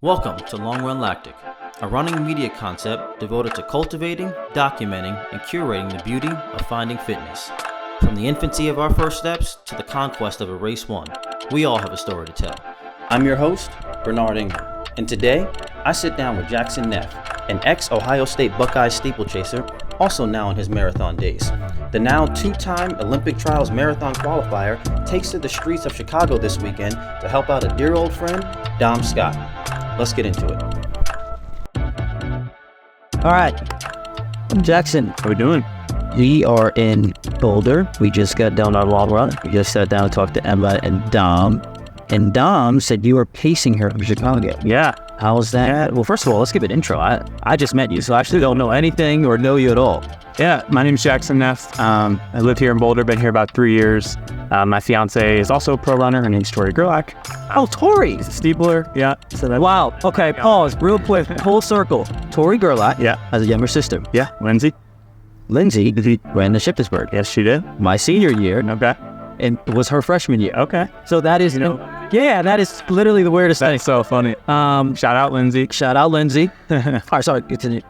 Welcome to Long Run Lactic, a running media concept devoted to cultivating, documenting, and curating the beauty of finding fitness. From the infancy of our first steps to the conquest of a race won, we all have a story to tell. I'm your host, Bernard Ingram, and today I sit down with Jackson Neff, an ex-Ohio State Buckeyes steeplechaser, also now in his marathon days. The now two-time Olympic Trials marathon qualifier takes to the streets of Chicago this weekend to help out a dear old friend, Dom Scott. Let's get into it. All right, Jackson. How we doing? We are in Boulder. We just got done our long run. We just sat down and talked to Emma and Dom. And Dom said you were pacing her from Chicago. Yeah. How was that? Yeah. Well, first of all, let's give an intro. I just met you, so I actually don't know anything or know you at all. Yeah, my name's Jackson Neff. I live here in Boulder, been here about 3 years. My fiance is also a pro runner. Her name's Tori Gerlach. Oh, Tori. She's a steepler. Yeah. So wow. Okay, pause real quick. Full circle. Tori Gerlach has a younger sister. Yeah, Lindsay. Lindsay ran the Shippensburg. Yes, she did. My senior year. Okay. And it was her freshman year. Okay. So that is, that is literally the weirdest thing. That's so funny. Shout out Lindsay. Shout out Lindsay. All right, sorry, continue.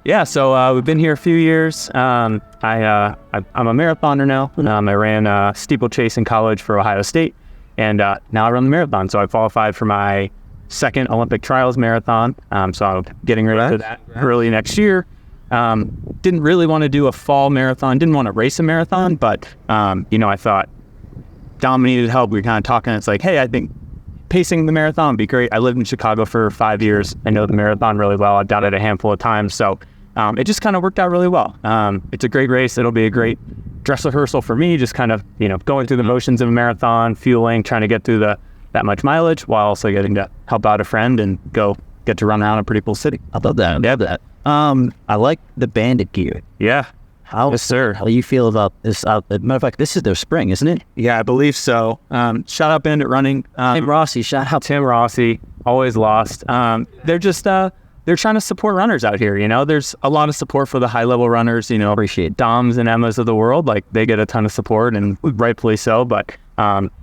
Yeah, so we've been here a few years. I'm a marathoner now. I ran steeplechase in college for Ohio State, and now I run the marathon. So I qualified for my second Olympic Trials marathon. So I'm getting ready for that early next year. Didn't really want to do a fall marathon. Didn't want to race a marathon, but I thought Dom needed help. We were kind of talking. It's like, hey, I think pacing the marathon would be great. I lived in Chicago for 5 years. I know the marathon really well. I've done it a handful of times. So it just kind of worked out really well. It's a great race. It'll be a great dress rehearsal for me, just kind of, going through the motions of a marathon, fueling, trying to get through that much mileage while also getting to help out a friend and get to run around a pretty cool city. I love that. I love that. I like the Bandit gear. Yeah. Yes, sir. How do you feel about this? Matter of fact, this is their spring, isn't it? Yeah, I believe so. Shout out Bandit Running. Tim Rossi, shout out. Tim Rossi, always lost. They're just, they're trying to support runners out here. There's a lot of support for the high level runners, Appreciate Doms and Emmas of the world. Like, they get a ton of support, and rightfully so, but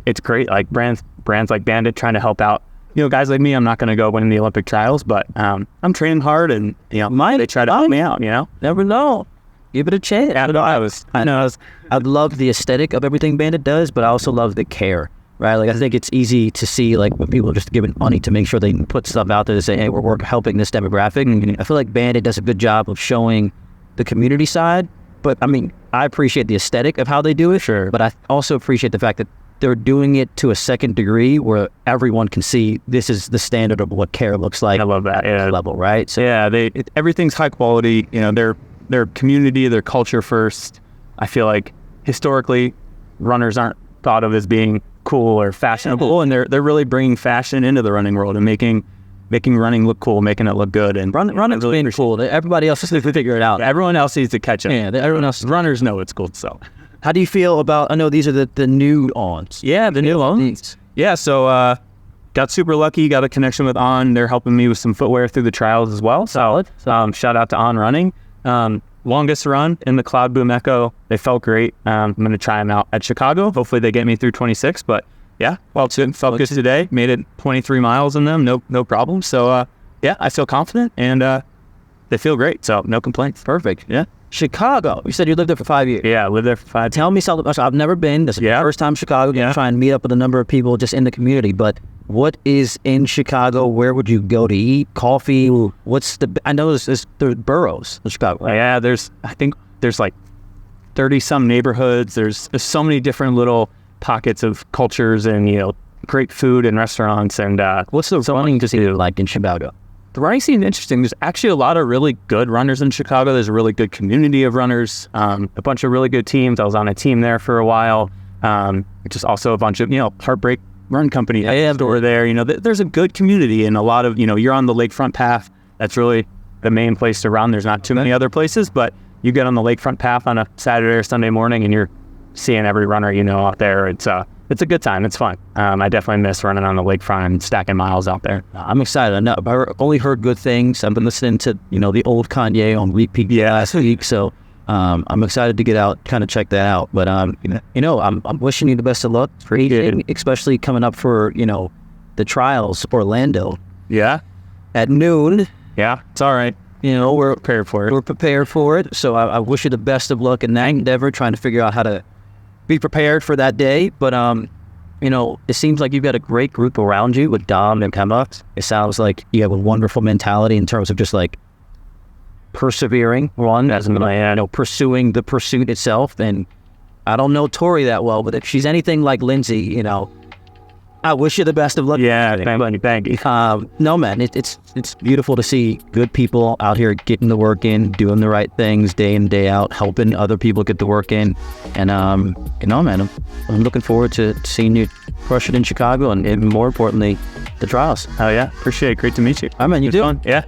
it's great. Like brands like Bandit trying to help out. Guys like me, I'm not going to go win the Olympic trials, but I'm training hard, and they try to help me out. Never know. Give it a chance. I love the aesthetic of everything Bandit does, but I also love the care, right? Like, I think it's easy to see, like, when people are just giving money to make sure they put stuff out there to say, hey, we're helping this demographic. And I feel like Bandit does a good job of showing the community side, but I appreciate the aesthetic of how they do it. Sure. But I also appreciate the fact that they're doing it to a second degree where everyone can see this is the standard of what care looks like. I love that. Yeah. Level, right? So yeah, everything's high quality. Their community, their culture first. I feel like historically, runners aren't thought of as being cool or fashionable, and they're really bringing fashion into the running world and making running look cool, making it look good. And running's really being cool. Everybody else needs to figure it out. Everyone else needs to catch up. Yeah, everyone else. Runners know it's cool. So, how do you feel about? I know these are the new ons. Yeah, the new ons. Yeah, so got super lucky. Got a connection with On. They're helping me with some footwear through the trials as well. Solid. Shout out to On Running. Longest run in the Cloud Boom Echo. They felt great. I'm going to try them out at Chicago. Hopefully they get me through 26. But yeah, felt good today. Made it 23 miles in them. No problem. So I feel confident, and they feel great. So no complaints. Perfect. Yeah. Chicago. You said you lived there for 5 years. Yeah, I lived there for 5 years. Tell me something. I've never been. This is the first time in Chicago. Yeah. Try and meet up with a number of people just in the community. But what is in Chicago? Where would you go to eat? Coffee? What's I know there's boroughs in Chicago. Yeah, I think there's like 30 some neighborhoods. There's so many different little pockets of cultures and great food and restaurants. And what's the running scene like in Chicago? The running scene is interesting. There's actually a lot of really good runners in Chicago. There's a really good community of runners, a bunch of really good teams. I was on a team there for a while, which is also a bunch of, Heartbreak Run Company store there. There's a good community, and a lot of, you're on the lakefront path. That's really the main place to run. There's not too many other places, but you get on the lakefront path on a Saturday or Sunday morning, and you're seeing every runner out there. It's a good time. It's fun. I definitely miss running on the lakefront and stacking miles out there. I'm excited. I know I've only heard good things. I've been listening to the old Kanye on repeat last week, so I'm excited to get out, kind of check that out. But I'm wishing you the best of luck for eating, especially coming up for the trials, Orlando. Yeah. at noon. Yeah, it's all right. You know, we're Prepared for it. We're prepared for it. So I wish you the best of luck in that endeavor, trying to figure out how to be prepared for that day. But, you know, it seems like you've got a great group around you with Dom and Pemba. It sounds like you have a wonderful mentality in terms of just like persevering, pursuing the pursuit itself. And I don't know Tori that well, but if she's anything like Lindsay, you know, I wish you the best of luck. Yeah, thank you. No, man, it's beautiful to see good people out here getting the work in, doing the right things day in, day out, helping other people get the work in. And, you know, man, I'm looking forward to seeing you crush it in Chicago and more importantly, the trials. Oh, yeah. Appreciate it. Great to meet you. I mean, you It was do. fun. Yeah.